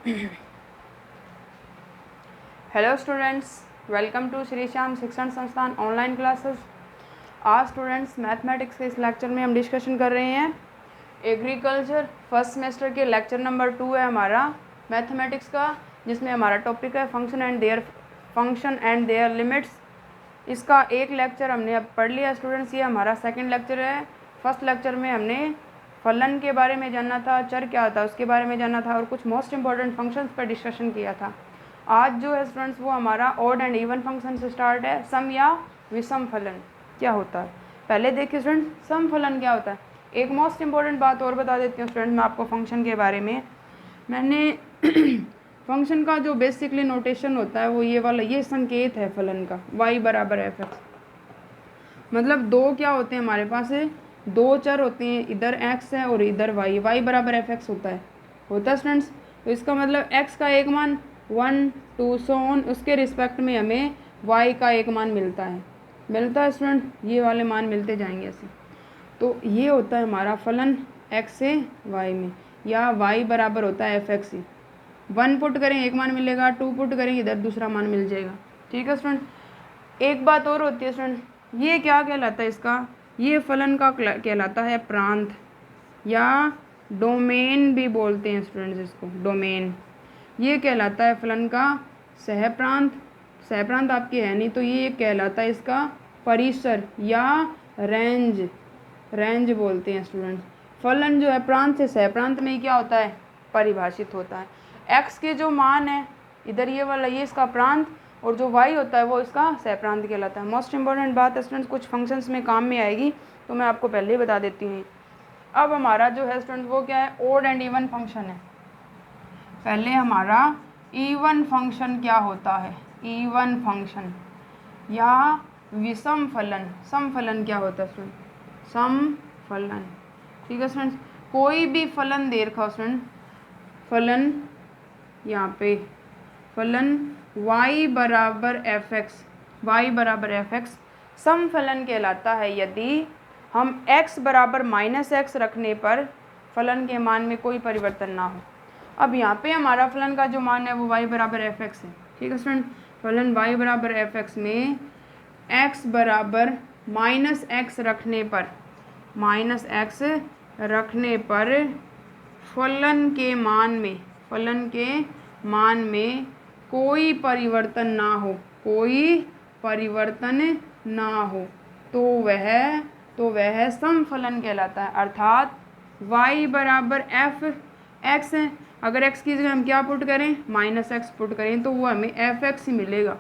Hello students, welcome to Shri Shyam Shikshan Sansthan online classes. आज students mathematics के इस लेक्चर में हम डिस्कशन कर रहे हैं एग्रीकल्चर फर्स्ट सेमेस्टर के लेक्चर नंबर 2 है हमारा मैथमेटिक्स का, जिसमें हमारा टॉपिक है फंक्शन एंड देयर लिमिट्स। इसका एक लेक्चर हमने अब पढ़ लिया स्टूडेंट्स, ये हमारा सेकंड लेक्चर है। फर्स्ट लेक्चर में हमने फलन के बारे में जानना था, चर क्या होता है उसके बारे में जानना था और कुछ मोस्ट इंपॉर्टेंट फंक्शंस पर डिस्कशन किया था। आज जो है स्टूडेंट्स वो हमारा ऑड एंड इवन फंक्शन से स्टार्ट है। सम या विषम फलन क्या होता है पहले देखिए स्टूडेंट, सम फलन क्या होता है। एक मोस्ट इंपॉर्टेंट बात और बता देती हूँ स्टूडेंट मैं आपको फंक्शन के बारे में। मैंने फंक्शन का जो बेसिकली नोटेशन होता है वो ये वाला, ये संकेत है फलन का, y बराबर एफ एक्स। मतलब दो क्या होते हैं हमारे पास है, दो चर होते हैं, इधर x है और इधर y बराबर एफ एक्स होता है स्टूडेंट्स। तो इसका मतलब x का एक मान 1 2 सो ऑन, उसके रिस्पेक्ट में हमें y का एक मान मिलता है स्टूडेंट, ये वाले मान मिलते जाएंगे ऐसे। तो ये होता है हमारा फलन x से y में, या y बराबर होता है एफ एक्स ही। 1 पुट करें एक मान मिलेगा, 2 पुट करें इधर दूसरा मान मिल जाएगा। ठीक है स्टूडेंट। एक बात और होती है स्टूडेंट, ये क्या कहलाता है इसका, ये फलन का कहलाता है प्रांत या डोमेन भी बोलते हैं स्टूडेंट्स इसको, डोमेन। ये कहलाता है फलन का सहप्रांत आपके है नहीं तो ये कहलाता है इसका परिसर या रेंज बोलते हैं स्टूडेंट्स। फलन जो है प्रांत से सहप्रांत में क्या होता है, परिभाषित होता है। x के जो मान है इधर ये वाला, ये इसका प्रांत, और जो y होता है वो इसका सहप्रांत कहलाता है। मोस्ट इंपॉर्टेंट बात है स्टूडेंट्स, कुछ फंक्शंस में काम में आएगी तो मैं आपको पहले ही बता देती हूँ। अब हमारा जो है स्टूडेंट वो क्या है, ओड एंड इवन फंक्शन है। पहले हमारा इवन फंक्शन क्या होता है, इवन फंक्शन या विषम फलन। सम फलन क्या होता है स्टूडेंट, सम फलन। ठीक है स्टूडेंट्स, कोई भी फलन दे रखा स्टूडेंट, फलन यहाँ पे फलन y बराबर एफ एक्स सम फलन कहलाता है यदि हम x बराबर -x रखने पर फलन के मान में कोई परिवर्तन ना हो। अब यहाँ पे हमारा फलन का जो मान है वो y बराबर एफ एक्स है। ठीक है स्टूडेंट, फलन y बराबर एफ एक्स में x बराबर -x रखने पर फलन के मान में कोई परिवर्तन ना हो तो वह सम फलन कहलाता है। अर्थात y बराबर एफ एक्स है, अगर x की जगह हम क्या पुट करें, -x पुट करें तो वो हमें एफ एक्स ही मिलेगा।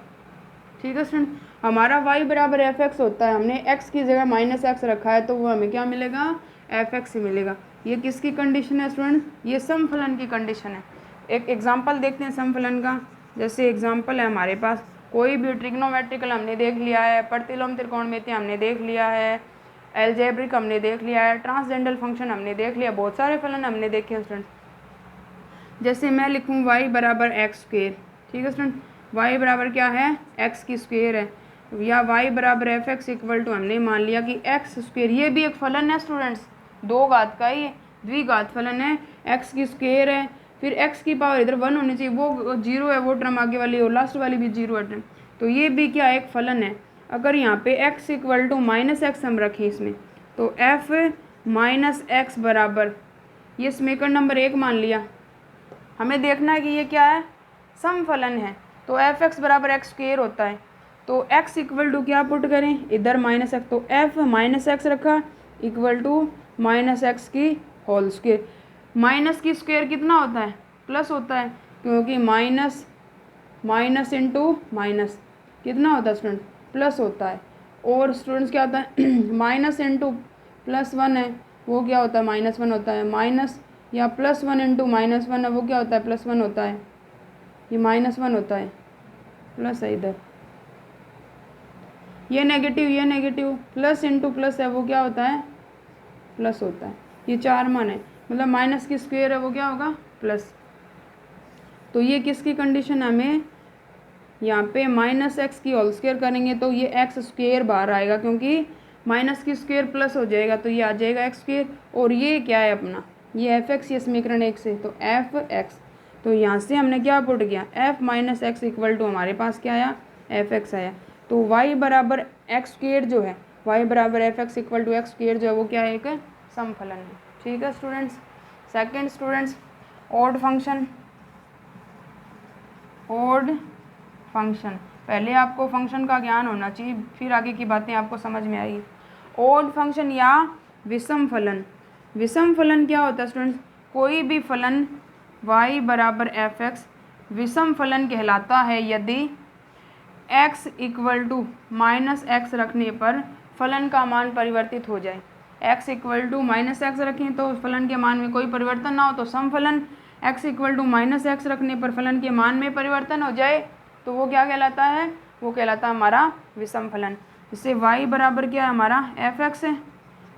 ठीक है स्टूडेंट, हमारा y बराबर एफ एक्स होता है, हमने x की जगह -x रखा है तो वो हमें क्या मिलेगा, एफ एक्स ही मिलेगा। ये किसकी कंडीशन है स्टूडेंट, ये सम फलन की कंडीशन है। एक एग्जांपल देखते हैं सम फलन का। जैसे एग्जांपल है हमारे पास, कोई भी ट्रिग्नोमेट्रिकल हमने देख लिया है, प्रतिलोम त्रिकोणमिति हमने देख लिया है, एल्जेब्रिक हमने देख लिया है, ट्रांसजेंडर फंक्शन हमने देख लिया, बहुत सारे फलन हमने देखे हैं स्टूडेंट। जैसे मैं लिखूँ y बराबर एक्स स्क्वेयर। ठीक है स्टूडेंट, y बराबर क्या है, x की स्क्वेयर है, या y बराबर एफ एक्स इक्वल टू हमने मान लिया कि x स्क्वेयर, ये भी एक फलन है स्टूडेंट्स, दो घात का ही द्विघात फलन है, x की स्क्वेयर है, फिर x की पावर इधर 1 होनी चाहिए, वो 0 है, वो टर्म आगे वाली और लास्ट वाली भी 0 है टर्म, तो ये भी क्या एक फलन है। अगर यहाँ पे x इक्वल टू -x हम रखें इसमें, तो f -x बराबर, ये समीकरण नंबर 1 मान लिया। हमें देखना है कि ये क्या है, सम फलन है, तो एफ एक्स बराबर एक्स स्क्वेयर होता है। तो x इक्वल टू क्या पुट करें, इधर -x, तो f -x रखा इक्वल टू -x की होल स्क्वेयर। माइनस की स्क्वेयर कितना होता है, प्लस होता है, क्योंकि माइनस इंटू माइनस कितना होता है स्टूडेंट, प्लस होता है। और स्टूडेंट्स क्या होता है माइनस इंटू +1 है वो क्या होता है, -1 होता है। माइनस या +1 इंटू -1 है वो क्या होता है, +1 होता है। ये -1 होता है, प्लस है इधर, ये नेगेटिव, प्लस इंटू प्लस है वो क्या होता है, प्लस होता है। ये 4 मान है, मतलब माइनस की स्क्वेयर है वो क्या होगा, प्लस। तो ये किसकी कंडीशन है, हमें यहाँ पे -x की होल स्क्वेयर करेंगे तो ये x स्क्वेयर बाहर आएगा, क्योंकि माइनस की स्क्वेयर प्लस हो जाएगा तो ये आ जाएगा x स्क्वेयर। और ये क्या है अपना, ये एफ एक्स, ये समीकरण 1 से, तो एफ एक्स। तो यहाँ से हमने क्या पुट किया, f minus x equal to हमारे पास क्या आया, एफ एक्स आया। तो वाई बराबर एक्स स्क्वायर जो है, वाई बराबर f x equal to x square जो है वो क्या है, एक समफलन है। ठीक है students. Second students, odd function. Odd function, पहले आपको फंक्शन का ज्ञान होना चाहिए, फिर आगे की बातें आपको समझ में आएगी। ऑड फंक्शन या विषम फलन। विषम फलन क्या होता है स्टूडेंट्स, कोई भी फलन y बराबर एफ एक्स विषम फलन कहलाता है यदि x equal to minus x रखने पर फलन का मान परिवर्तित हो जाए। x equal to minus x रखें तो फलन के मान में कोई परिवर्तन ना हो तो सम फलन, x equal to minus x रखने पर फलन के मान में परिवर्तन हो जाए तो वो क्या कहलाता है, वो कहलाता है हमारा विषम फलन। इससे y बराबर क्या है हमारा एफ एक्स है,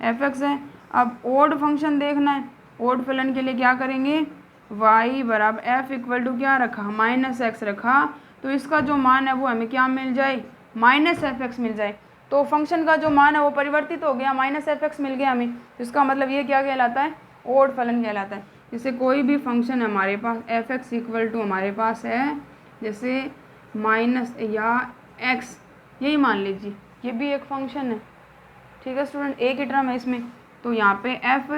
एफ एक्स है। अब ओड फंक्शन देखना है, ओड फलन के लिए क्या करेंगे, y बराबर एफ इक्वल टू क्या रखा, माइनस एक्स रखा, तो इसका जो मान है वो हमें क्या मिल जाए, माइनस एफ एक्स मिल जाए। तो फंक्शन का जो मान है वो परिवर्तित हो गया, माइनस एफ एक्स मिल गया हमें, तो इसका मतलब ये क्या कहलाता है, ओड फलन कहलाता है। जैसे कोई भी फंक्शन हमारे पास एफ एक्स इक्वल टू हमारे पास है जैसे माइनस या एक्स, यही मान लीजिए, ये भी एक फंक्शन है। ठीक है स्टूडेंट, एक ही टर्म है इसमें, तो यहाँ पे F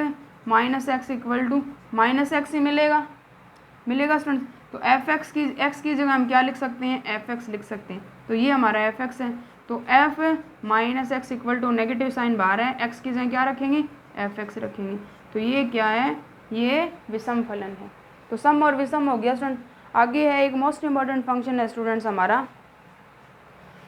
minus x equal to minus X ही मिलेगा, मिलेगा स्टूडेंट। तो एफ एक्स की जगह हम क्या लिख सकते हैं, एफ एक्स लिख सकते हैं, तो ये हमारा एफ एक्स है। तो f minus x equal to negative sign बाहर है, एक्स की जगह क्या रखेंगे, एफ एक्स रखेंगे, तो ये क्या है, ये विषम फलन है। तो सम और विषम हो गया स्टूडेंट। आगे है एक मोस्ट इम्पॉर्टेंट फंक्शन है स्टूडेंट्स हमारा,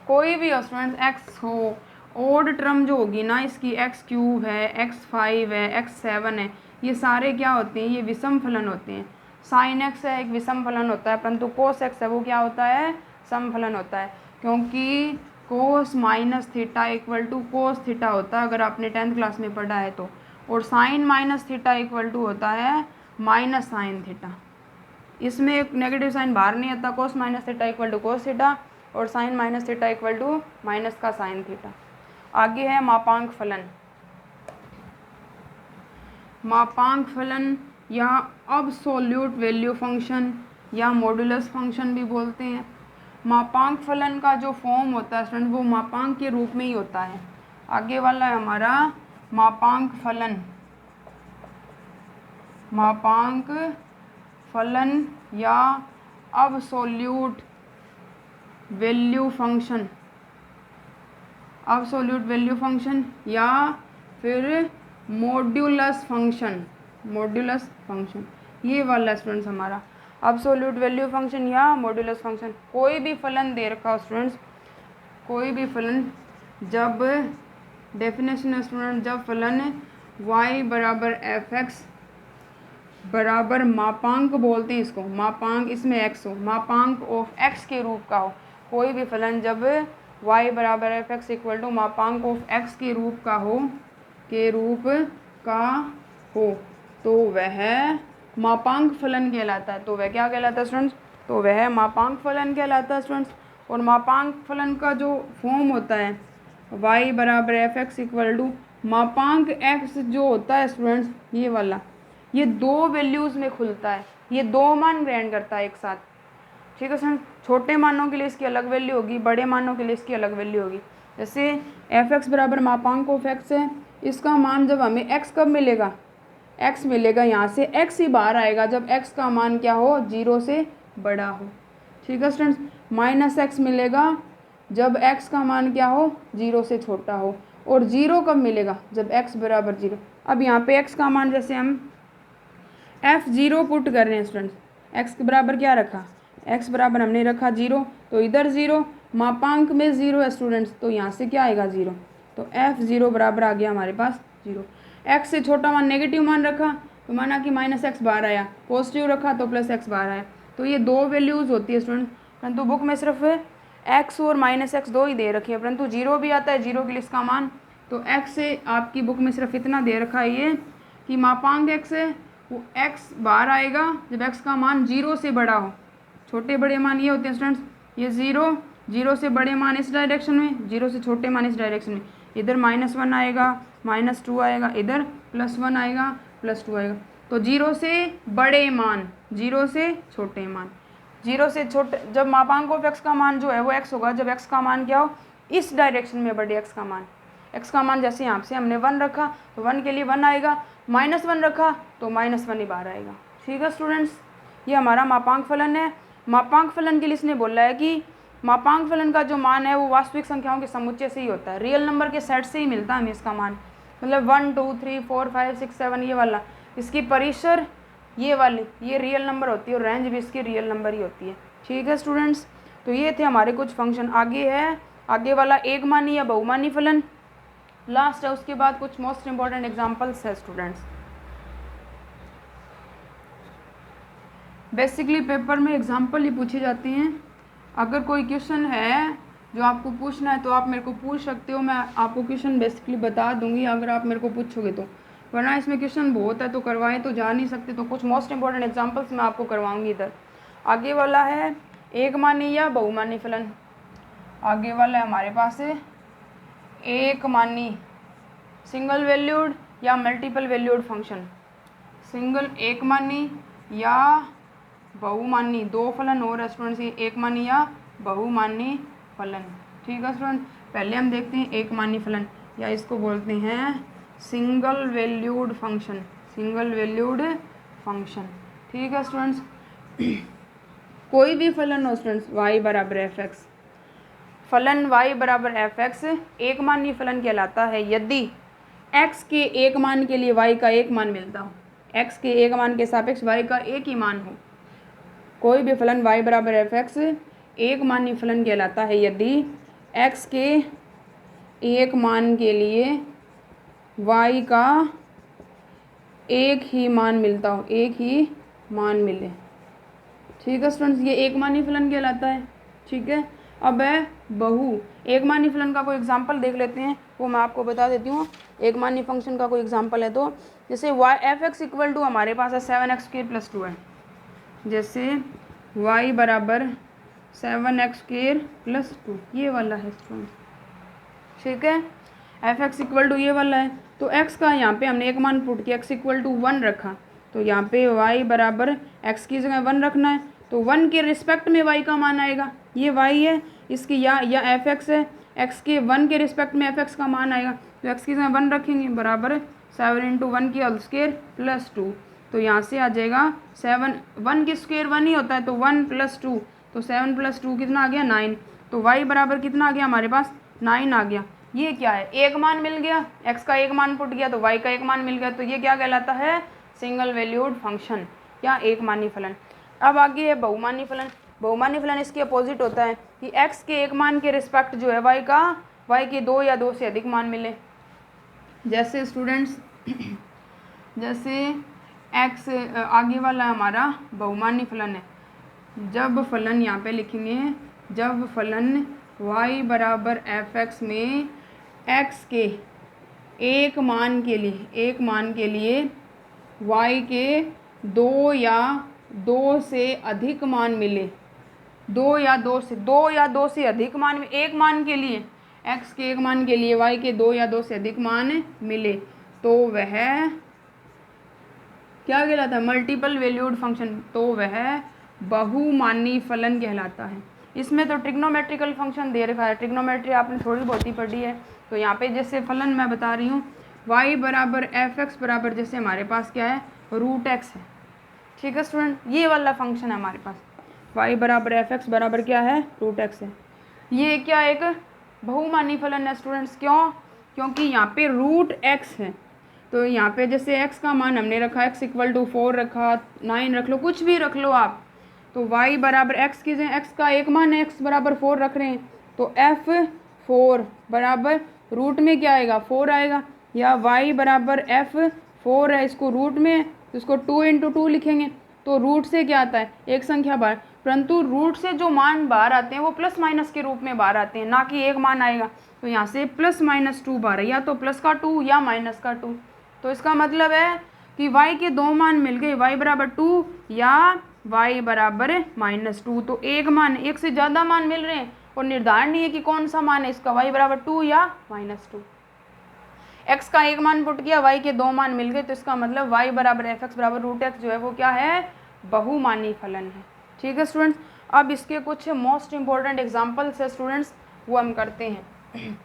कोई भी स्टूडेंट्स एक्स हो, ओड टर्म जो होगी ना इसकी, एक्स क्यूब है, एक्स फाइव है, एक्स सेवन है, ये सारे क्या होते हैं, ये विषम फलन होते हैं। साइन एक्स है एक विषम फलन होता है, परंतु कोस एक्स है वो क्या होता है, सम फलन होता है, क्योंकि cos minus theta equal to cos theta होता है अगर आपने 10th क्लास में पढ़ा है तो, और sine minus theta equal to होता है माइनस साइन थीटा। इसमें एक नेगेटिव साइन बाहर नहीं आता, cos minus theta equal to cos theta और sine minus theta equal to minus का साइन थीटा। आगे है मापांक फलन। मापांक फलन या अब्सोल्यूट वैल्यू फंक्शन या मॉड्यूलस फंक्शन भी बोलते हैं। मापांक फलन का जो फॉर्म होता है स्टूडेंट वो मापांक के रूप में ही होता है। आगे वाला है हमारा मापांक फलन, मापांक फलन या absolute value function, absolute value function या फिर मॉड्यूलस फंक्शन, मॉड्यूलस फंक्शन, ये वाला स्टूडेंट्स हमारा अब्सोल्यूट वैल्यू फंक्शन या मॉड्यूलस फंक्शन। कोई भी फलन दे रखा हो स्टूडेंट्स, कोई भी फलन, जब डेफिनेशन है स्टूडेंट, जब फलन y बराबर एफ एक्स बराबर मापांक बोलते हैं इसको, मापांक इसमें x हो, मापांक ऑफ x के रूप का हो, कोई भी फलन जब y बराबर एफ एक्स इक्वल टू मापांक ऑफ x के रूप का हो, के रूप का हो, तो वह मापांक फलन कहलाता है। तो वह क्या कहलाता है स्टूडेंट्स, तो वह मापांक फलन कहलाता है स्टूडेंट्स। और मापांक फलन का जो फॉर्म होता है y बराबर एफ एक्स इक्वल टू मापांक x जो होता है स्टूडेंट्स, ये वाला, ये दो वैल्यूज़ में खुलता है, ये दो मान ग्रहण करता है एक साथ। ठीक है सर, छोटे मानों के लिए इसकी अलग वैल्यू होगी, बड़े मानों के लिए इसकी अलग वैल्यू होगी। जैसे एफ एक्स बराबर मापांक ऑफ एक्स है, इसका मान जब हमें x कब मिलेगा, x मिलेगा यहाँ से x ही बाहर आएगा जब x का मान क्या हो, 0 से बड़ा हो। ठीक है स्टूडेंट्स, माइनस एक्स मिलेगा जब x का मान क्या हो, 0 से छोटा हो, और 0 कब मिलेगा, जब x बराबर 0। अब यहाँ पे x का मान जैसे हम f0 पुट कर रहे हैं स्टूडेंट्स, x के बराबर क्या रखा, x बराबर हमने रखा 0, तो इधर 0, मापांक में 0 है स्टूडेंट्स, तो यहाँ से क्या आएगा 0, तो f0 बराबर आ गया हमारे पास 0। x से छोटा मान नेगेटिव मान रखा तो माना कि माइनस एक्स बाहर आया, पॉजिटिव रखा तो प्लस एक्स बाहर आया। तो ये दो वैल्यूज़ होती है स्टूडेंट, परंतु बुक में सिर्फ x और माइनस एक्स दो ही दे रखी है, परंतु 0 भी आता है, 0 के लिए इसका मान, तो x से आपकी बुक में सिर्फ इतना दे रखा है ये कि मापांक x है वो x बाहर आएगा जब x का मान 0 से बड़ा हो। छोटे बड़े मान ये होते हैं स्टूडेंट्स, ये 0 से बड़े मान इस डायरेक्शन में, 0 से छोटे मान इस डायरेक्शन में, इधर -1 आएगा, -2 आएगा, इधर +1 आएगा, +2 आएगा। तो 0 से बड़े मान, 0 से छोटे मान, 0 से छोटे, जब मापांक ऑफ x का मान जो है वो x होगा, जब x का मान क्या हो, इस डायरेक्शन में बढ़े x का मान। x का मान जैसे यहाँ से हमने 1 रखा तो 1 के लिए 1 आएगा, -1 रखा तो -1 ही बाहर आएगा। ठीक है स्टूडेंट्स, ये हमारा मापांक फलन है। मापांक फलन के लिए इसने बोला है कि मापांक फलन का जो मान है वो वास्तविक संख्याओं के समुच्चय से ही होता है, रियल नंबर के सेट से ही मिलता है हमें इसका मान, मतलब 1 2 3 4 5 6 7 ये वाला, इसकी परिसर ये वाली, ये रियल नंबर होती है और रेंज भी इसकी रियल नंबर ही होती है। ठीक है स्टूडेंट्स, तो ये थे हमारे कुछ फंक्शन। आगे है, आगे वाला एकमानी या बहुमानी फलन लास्ट है, उसके बाद कुछ मोस्ट इंपॉर्टेंट एग्जांपल्स है स्टूडेंट्स। बेसिकली पेपर में एग्जांपल ही पूछे जाते हैं। अगर कोई क्वेश्चन है जो आपको पूछना है तो आप मेरे को पूछ सकते हो, मैं आपको क्वेश्चन बेसिकली बता दूंगी अगर आप मेरे को पूछोगे तो, वरना इसमें क्वेश्चन बहुत है तो करवाए तो जा नहीं सकते, तो कुछ मोस्ट इंपॉर्टेंट एग्जांपल्स मैं आपको करवाऊंगी इधर। आगे वाला है एकमानी या बहुमानी फलन। आगे वाला है हमारे पास है एकमानी सिंगल वैल्यूड या मल्टीपल वैल्यूड फंक्शन। सिंगल एकमानी या बहुमानी, दो फलन और स्टूडेंट्स, एकमानी या बहुमानी फलन। ठीक है स्टूडेंट, पहले हम देखते हैं एकमानी फलन या इसको बोलते हैं single valued function, single valued function. ठीक है स्टूडेंट्स, कोई भी फलन हो स्टूडेंट्स y बराबर एफ एक्स, फलन y बराबर एफ एक्स एकमानी फलन कहलाता है यदि x के एक मान के लिए y का एक मान मिलता हो, x के एक मान के सापेक्ष y का एक ही मान हो। कोई भी फलन y बराबर एफ एक्स एकमानी फलन कहलाता है यदि x के एक मान के लिए y का एक ही मान मिलता हो, एक ही मान मिले। ठीक है स्टूडेंट्स, ये एकमानी फलन कहलाता है। ठीक है, अब है बहु एकमानी फलन का कोई एग्जांपल देख लेते हैं, वो मैं आपको बता देती हूँ। एकमानी फंक्शन का कोई एग्जांपल है तो जैसे y f x equal to हमारे पास है 7x² + 2 है, जैसे y बराबर 7x² + 2 ये वाला है स्टूडेंट्स। ठीक है, एफ एक्स इक्वल टू ये वाला है, तो x का यहाँ पे हमने एक मान पुट किया, x इक्वल टू 1 रखा, तो यहाँ पे y बराबर x की जगह 1 रखना है, तो 1 के रिस्पेक्ट में y का मान आएगा, ये y है इसकी या एफ एक्स है, x के 1 के रिस्पेक्ट में एफ एक्स का मान आएगा, तो x की जगह 1 रखेंगे बराबर 7 × 1 की होल स्क्वायर + 2, तो यहाँ से आ जाएगा 7, 1 की स्क्वायर 1 ही होता है, तो 1 + 2, तो 7 + 2 कितना आ गया 9, तो y बराबर कितना आ गया हमारे पास 9 आ गया। ये क्या है, एक मान मिल गया, x का एक मान पुट गया तो y का एक मान मिल गया, तो ये क्या कहलाता है सिंगल वैल्यूड फंक्शन या एकमानी फलन। अब आगे है बहुमानी फलन। बहुमानी फलन इसके अपोजिट होता है कि x के एक मान के रिस्पेक्ट जो है y के 2 या 2 से अधिक मान मिले। जैसे स्टूडेंट्स जैसे x आगे वाला हमारा बहुमानी फलन है, जब फलन यहाँ पे लिखेंगे, जब फलन y बराबर एफ एक्स में x के एक मान के लिए y के 2 या 2 से अधिक मान मिले, 2 या 2 से अधिक मान में, एक मान के लिए x के एक मान के लिए y के 2 या 2 से अधिक मान मिले, तो वह क्या कहलाता है मल्टीपल वैल्यूड फंक्शन, तो वह बहुमानी फलन कहलाता है। इसमें तो ट्रिग्नोमेट्रिकल फंक्शन दे रखा है, ट्रिग्नोमेट्री आपने थोड़ी बहुत ही पढ़ी है, तो यहाँ पे जैसे फलन मैं बता रही हूँ y बराबर एफ एक्स बराबर जैसे हमारे पास क्या है √x है। ठीक है स्टूडेंट, ये वाला फंक्शन है हमारे पास, y बराबर एफ एक्स बराबर क्या है √x है। ये क्या एक बहुमानी फलन है स्टूडेंट्स, क्यों, क्योंकि यहाँ पे √x है, तो यहाँ पे जैसे x का मान हमने रखा x इक्वल टू 4 रखा, 9 रख लो, कुछ भी रख लो आप, तो y बराबर x की जगह x का एक मान है x बराबर 4 रख रहे हैं, तो f4 बराबर रूट में क्या आएगा 4 आएगा, या y बराबर f4 है, इसको रूट में, इसको 2 × 2 लिखेंगे, तो रूट से क्या आता है एक संख्या बाहर, परंतु रूट से जो मान बाहर आते हैं वो प्लस माइनस के रूप में बाहर आते हैं, ना कि एक मान आएगा, तो यहाँ से +-2 बाहर है, या तो प्लस का 2 या माइनस का 2, तो इसका मतलब है कि y के 2 मान मिल गए, y बराबर 2 या y बराबर -2, तो एक मान, एक से ज़्यादा मान मिल रहे हैं और निर्धारण नहीं है कि कौन सा मान है इसका, y बराबर 2 या -2। एक्स का एक मान पुट किया, वाई के 2 मान मिल गए, तो इसका मतलब वाई बराबर एफ एक्स बराबर रूट एक्स जो है वो क्या है, बहुमानी फलन है। ठीक है स्टूडेंट्स, अब इसके कुछ मोस्ट इंपॉर्टेंट एग्जाम्पल्स है स्टूडेंट्स, वो हम करते हैं।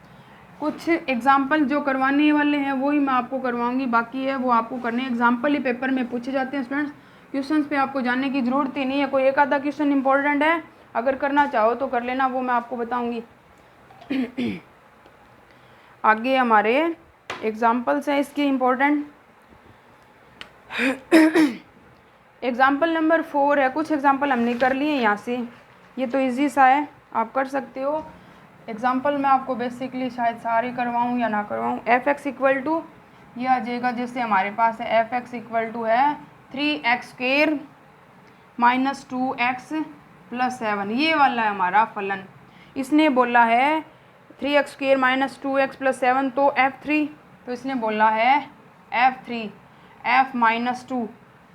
कुछ एग्जाम्पल जो करवाने वाले हैं वो ही मैं आपको करवाऊंगी, बाकी है वो आपको करने एग्जाम्पल ही पेपर में पूछे जाते हैं स्टूडेंट्स। क्वेश्चंस पे आपको जानने की ज़रूरत ही नहीं है, कोई एक आधा क्वेश्चन इंपॉर्टेंट है, अगर करना चाहो तो कर लेना, वो मैं आपको बताऊंगी। आगे हमारे एग्जाम्पल्स हैं इसके इम्पोर्टेंट। एग्जाम्पल नंबर 4 है, कुछ एग्जाम्पल हमने कर लिए यहाँ से, ये तो इजी सा है, आप कर सकते हो। एग्जाम्पल मैं आपको बेसिकली शायद सारे करवाऊँ या ना करवाऊँ। एफ एक्स इक्वल टू ये आ जाएगा, जैसे हमारे पास है एफ एक्स इक्वल टू है 3x² माइनस 2x प्लस 7, ये वाला है हमारा फलन। इसने बोला है 3x² माइनस 2x प्लस 7, तो f3, तो इसने बोला है f3 f माइनस 2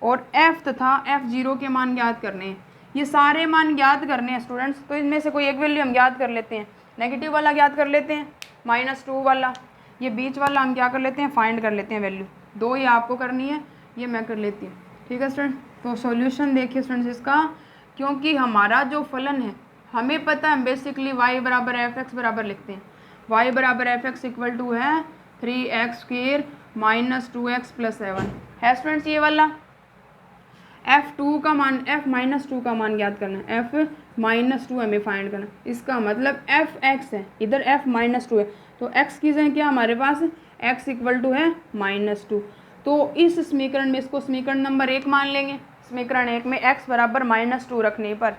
और f तथा f0 के मान ज्ञात करने हैं। ये सारे मान ज्ञात करने हैं स्टूडेंट्स, तो इनमें से कोई एक वैल्यू हम ज्ञात कर लेते हैं। नेगेटिव वाला ज्ञात कर लेते हैं, -2 वाला, ये बीच वाला हम क्या कर लेते हैं, फाइंड कर लेते हैं वैल्यू। 2 ये आपको करनी है, ये मैं कर लेती हूँ। ठीक है स्टूडेंट, तो सॉल्यूशन देखिए स्टूडेंट्स इसका, क्योंकि हमारा जो फलन है हमें पता है, बेसिकली y बराबर एफ एक्स बराबर लिखते हैं, y बराबर एफ एक्स इक्वल टू है 3x² माइनस 2x प्लस 7 है स्टूडेंट्स। ये वाला f2 का मान, f माइनस 2 का मान ज्ञात करना है, f माइनस 2 हमें फाइंड करना, इसका मतलब f(x) है, इधर f माइनस 2 है, तो x की जगह क्या हमारे पास x इक्वल टू है -2। तो इस समीकरण में इसको समीकरण नंबर 1 मान लेंगे। समीकरण 1 में x बराबर -2 रखने पर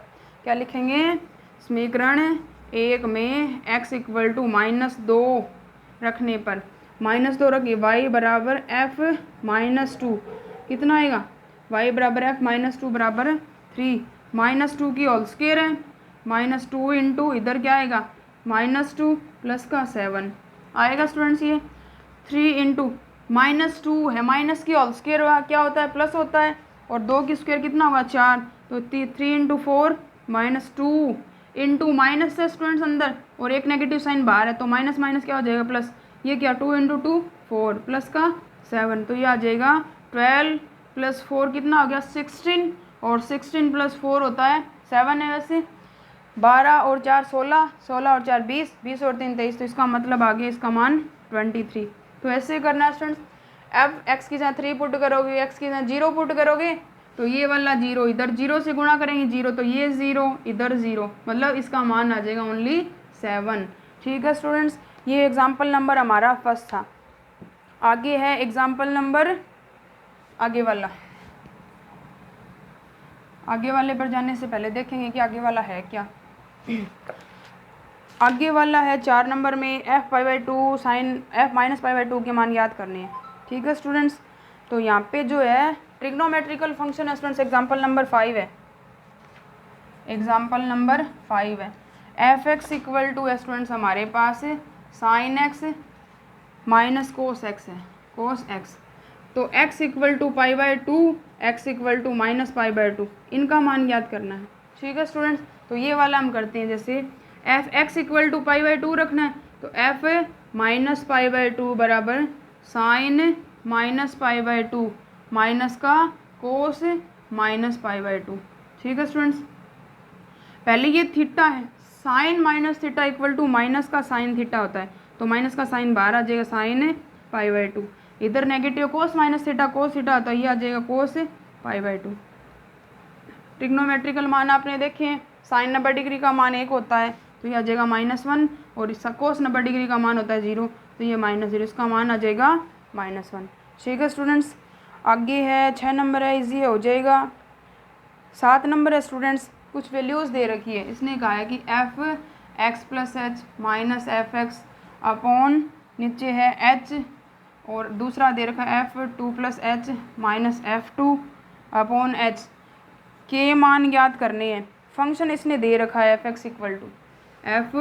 क्या लिखेंगे, समीकरण 1 में x इक्वल टू -2 रखने पर, -2 रखिए, y बराबर f -2 कितना आएगा, y बराबर f -2 बराबर 3, -2 की होल स्क्वायर है, -2 इंटू इधर क्या आएगा -2 प्लस का 7 आएगा स्टूडेंट्स। ये 3 इंटू -2 है, माइनस की होल स्क्वायर क्या होता है, प्लस होता है, और 2 की स्क्वायर कितना होगा 4, तो 3 इंटू 4 -2 इंटू माइनस है स्टूडेंट्स अंदर और एक नेगेटिव साइन बाहर है, तो माइनस माइनस क्या हो जाएगा प्लस, ये क्या 2 इंटू 2 4 प्लस का 7, तो ये आ जाएगा 12 प्लस 4 कितना हो गया 16, और 16 प्लस 4 होता है 7 है वैसे, 12 और 4 16, 16 और 4 20, 20 और 3 23, तो इसका मतलब आ गया इसका मान 23। तो ऐसे करना है स्टूडेंट्स, अब x की जगह 3 पुट करोगे, x की जगह 0 पुट करोगे, तो ये वाला 0 इधर 0 से गुणा करेंगे 0, तो ये 0 इधर 0, मतलब इसका मान आ जाएगा ओनली 7। ठीक है स्टूडेंट्स, ये एग्जाम्पल नंबर हमारा फर्स्ट था। आगे है एग्जाम्पल नंबर, आगे वाले पर जाने से पहले देखेंगे कि आगे वाला है क्या। आगे वाला है 4 नंबर में f π/2 साइन f माइनस π/2 के मान याद करने हैं। ठीक है स्टूडेंट्स, तो यहाँ पे जो है ट्रिग्नोमेट्रिकल फंक्शन है स्टूडेंट्स, एग्जाम्पल नंबर 5 है, एग्जाम्पल नंबर 5 है। एफ एक्स इक्वल टू है स्टूडेंट्स हमारे पास sine X minus cos X है, कोस एक्स, तो x equal to π/2, x equal to minus π/2, इनका मान याद करना है। ठीक है स्टूडेंट्स, तो ये वाला हम करते हैं, जैसे एफ एक्स इक्वल टू π/2 रखना है, तो f माइनस π/2 बराबर साइन माइनस π/2 माइनस का कोस माइनस π/2। ठीक है स्टूडेंट्स, पहले ये थीटा है, sine minus theta equal to minus का साइन थीटा होता है, तो माइनस का साइन बाहर आ जाएगा साइन π/2, इधर नेगेटिव कोस माइनस थीटा कोस थीटा होता है, ये आ जाएगा कोस π/2। ट्रिग्नोमेट्रिकल मान आपने देखे हैं, साइन 90 डिग्री का मान 1 होता है, तो ये आ जाएगा -1, और इसका कोस 90 डिग्री का मान होता है 0, तो ये -0, इसका मान आ जाएगा -1। ठीक है स्टूडेंट्स, आगे है 6 नंबर है, इजी हो जाएगा। 7 नंबर है स्टूडेंट्स, कुछ वैल्यूज़ दे रखी है, इसने कहा है कि F x plus H minus F x upon नीचे है एच, और दूसरा दे रखा है f2 plus H minus f2 upon H के मान ज्ञात करने हैं। फंक्शन इसने दे रखा है F x equal to f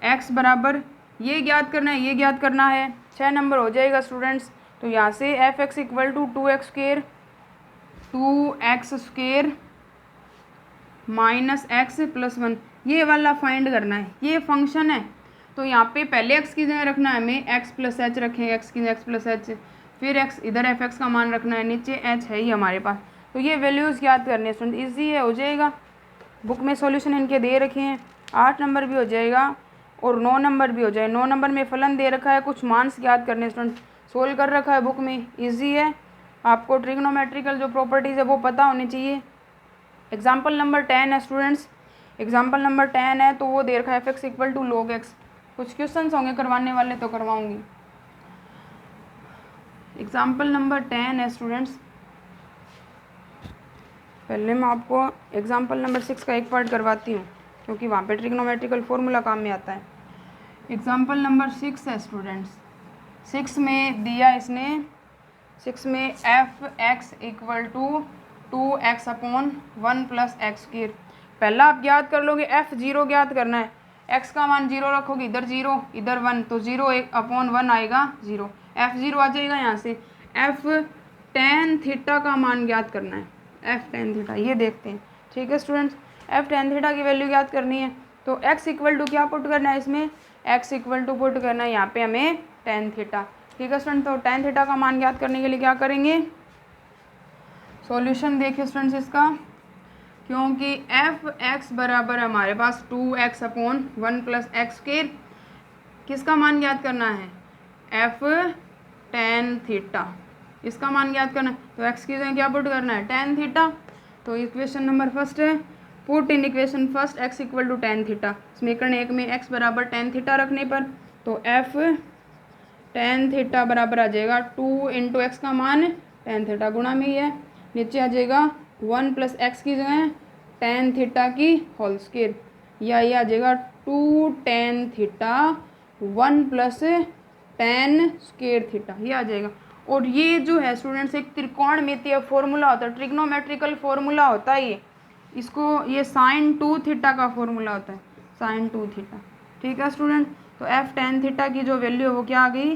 x बराबर ये ज्ञात करना है, ये ज्ञात करना है, 6 नंबर हो जाएगा स्टूडेंट्स। तो यहाँ से f x equal to 2x² minus x plus 1, ये वाला फाइंड करना है। ये फंक्शन है, तो यहाँ पे पहले x की जगह रखना है हमें x प्लस एच रखेंगे, x की जगह x प्लस एच, फिर x इधर एफ एक्स का मान रखना है, नीचे h है ही हमारे पास। तो ये वैल्यूज़ याद करने स्टूडेंट ईजी है, हो जाएगा। बुक में सॉल्यूशन इनके दे रखे हैं, 8 नंबर भी हो जाएगा और 9 नंबर भी हो जाए। 9 नंबर में फलन दे रखा है, कुछ मानस याद करने स्टूडेंट, सोल्व कर रखा है बुक में, ईजी है। आपको ट्रिग्नोमेट्रिकल जो प्रॉपर्टीज़ है वो पता होनी चाहिए। एग्जाम्पल नंबर 10 है स्टूडेंट्स, एग्जाम्पल नंबर 10 है तो वो दे रखा है F x equal to log x. कुछ क्वेश्चन होंगे करवाने वाले तो करवाऊंगी। एग्जाम्पल नंबर 10 है स्टूडेंट्स, पहले मैं आपको एग्जाम्पल नंबर 6 का एक पार्ट करवाती हूँ क्योंकि वहाँ पे ट्रिग्नोमेट्रिकल फॉर्मूला काम में आता है। एग्जाम्पल नंबर 6 है स्टूडेंट्स, 6 में दिया इसने, 6 में f x equal to 2x upon 1 plus x square. पहला आप याद कर लोगे, एफ जीरो याद करना है, x का मान 0 रखोगे, इधर 0 इधर 1, तो 0 अपॉन 1 आएगा 0, एफ जीरो आ जाएगा यहाँ से। एफ टेन थीटा का मान याद करना है, एफ टेन थीटा, ये देखते हैं। ठीक है स्टूडेंट्स, एफ टेन थीटा की वैल्यू याद करनी है तो x इक्वल टू क्या पुट करना है इसमें, x इक्वल टू पुट करना है यहाँ पे हमें टेन थीटा। ठीक है स्टूडेंट, तो टेन थीटा का मान याद करने के लिए क्या करेंगे, सॉल्यूशन देखिए स्टूडेंट्स इसका, क्योंकि एफ एक्स बराबर हमारे पास 2x upon 1 plus x square, किसका मान याद करना है, एफ टेन थीटा, इसका मान याद करना है। तो x की जगह क्या पुट करना है, टेन थीटा। तो इक्वेशन नंबर फर्स्ट है, put in equation first x equal to tan theta, समीकरण 1 में x बराबर टेन थीटा रखने पर तो f टेन थीटा बराबर आ जाएगा 2 इंटू एक्स का मान टेन थीटा गुणा में ही है, नीचे आ जाएगा 1 प्लस एक्स की जगह टेन थीटा की होल स्क्वायर, या ये आ जाएगा 2 tan theta 1 plus ten square theta, ये आ जाएगा। और ये जो है स्टूडेंट्स एक त्रिकोणमितीय फॉर्मूला होता है, ट्रिग्नोमेट्रिकल फॉर्मूला होता है ये, इसको ये साइन 2 थीटा का फॉर्मूला होता है, साइन 2 थीटा। ठीक है स्टूडेंट, तो एफ टेन थीटा की जो वैल्यू है वो क्या आ गई,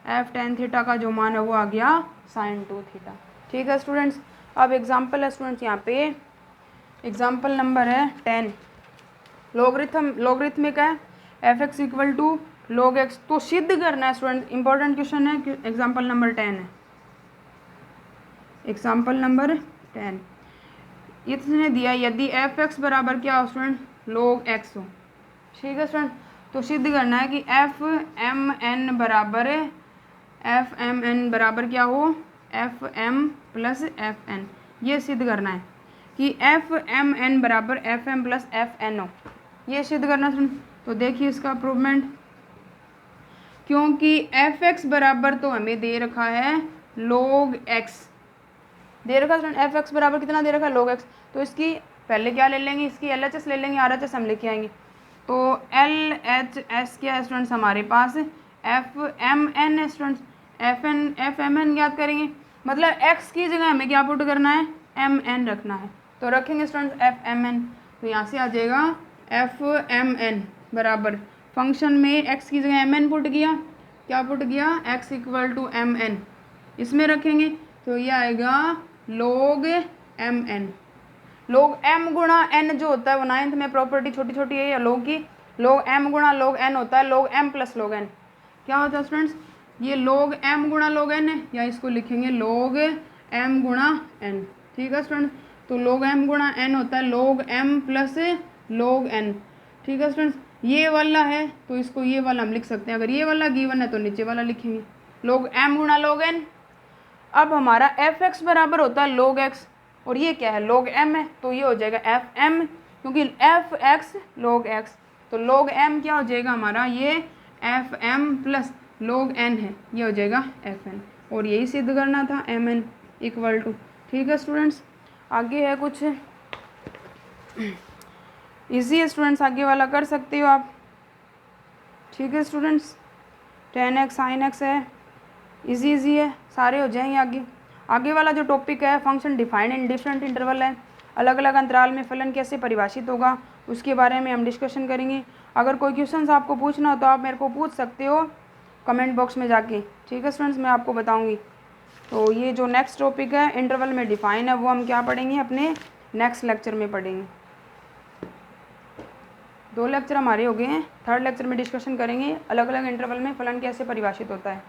एफ टेन थीटा का जो मान है वो आ गया साइन 2 थीटा। ठीक है स्टूडेंट्स, अब एग्जाम्पल है स्टूडेंट्स यहाँ पे, एग्जाम्पल नंबर है 10, लोगरिथमिक है F x equal to log x, तो सिद्ध करना है स्टूडेंट, इंपॉर्टेंट क्वेश्चन है। एग्जाम्पल नंबर 10 है, एग्जाम्पल नंबर 10, इसने दिया यदि एफ एक्स बराबर क्या हो स्टूडेंट, लॉग एक्स हो। ठीक है स्टूडेंट, तो सिद्ध करना है कि एफ एम एन बराबर क्या हो, f m plus f n, ये सिद्ध करना है कि एफ एम एन बराबर f m plus f n हो, ये सिद्ध करना स्टूडेंट। तो देखिए इसका प्रूवमेंट, क्योंकि एफ एक्स बराबर तो हमें दे रखा है log x, दे रखा है एफ एक्स बराबर कितना दे रखा है log x, तो इसकी पहले क्या ले लेंगे, इसकी एल एच एस ले लेंगे, आर एच एस हम लेके आएंगे। तो एल एच एस क्या है स्टूडेंट्स हमारे पास, एफ एम एन है स्टूडेंट्स, एफ एम एन याद करेंगे, मतलब x की जगह हमें क्या पुट करना है, एम एन रखना है, तो रखेंगे स्टूडेंट्स एफ एम एन, तो यहाँ से आ जाएगा एफ एम एन बराबर फंक्शन में x की जगह एम एन पुट किया, क्या पुट किया, x equal to m n, इसमें रखेंगे तो ये आएगा log m n, log m गुणा n जो होता है वो 9th में प्रॉपर्टी छोटी छोटी है या log की, log m गुणा log n होता है log m plus log n, क्या होता है स्टूडेंट्स, ये log m गुणा log n है, या इसको लिखेंगे log m गुणा n। ठीक है स्टूडेंट्स, तो log m गुणा n होता है log m plus log n। ठीक है स्टूडेंट्स, ये वाला है तो इसको ये वाला हम लिख सकते हैं, अगर ये वाला गिवन है तो नीचे वाला लिखेंगे log m गुणा log n। अब हमारा एफ एक्स बराबर होता है log x और ये क्या है log m है, तो ये हो जाएगा एफ एम, क्योंकि एफ एक्स log x, तो log m क्या हो जाएगा हमारा, ये f m plus log n है, ये हो जाएगा एफ एन, और यही सिद्ध करना था एम एन इक्वल टू। ठीक है स्टूडेंट्स, आगे है कुछ इजी है स्टूडेंट्स, आगे वाला कर सकते हो आप। ठीक है स्टूडेंट्स, 10x sin x है, इजी है, सारे हो जाएंगे। आगे वाला जो टॉपिक है function defined in different interval है, अलग अलग अंतराल में फलन कैसे परिभाषित होगा उसके बारे में हम डिस्कशन करेंगे। अगर कोई क्वेश्चन आपको पूछना हो तो आप मेरे को पूछ सकते हो कमेंट बॉक्स में जाके। ठीक है स्टूडेंट्स, मैं आपको बताऊँगी। तो ये जो नेक्स्ट टॉपिक है इंटरवल में डिफाइन है वो हम क्या पढ़ेंगे, अपने नेक्स्ट लेक्चर में पढ़ेंगे। 2 लेक्चर हमारे हो गए हैं। थर्ड लेक्चर में डिस्कशन करेंगे अलग अलग इंटरवल में फलन कैसे परिभाषित होता है।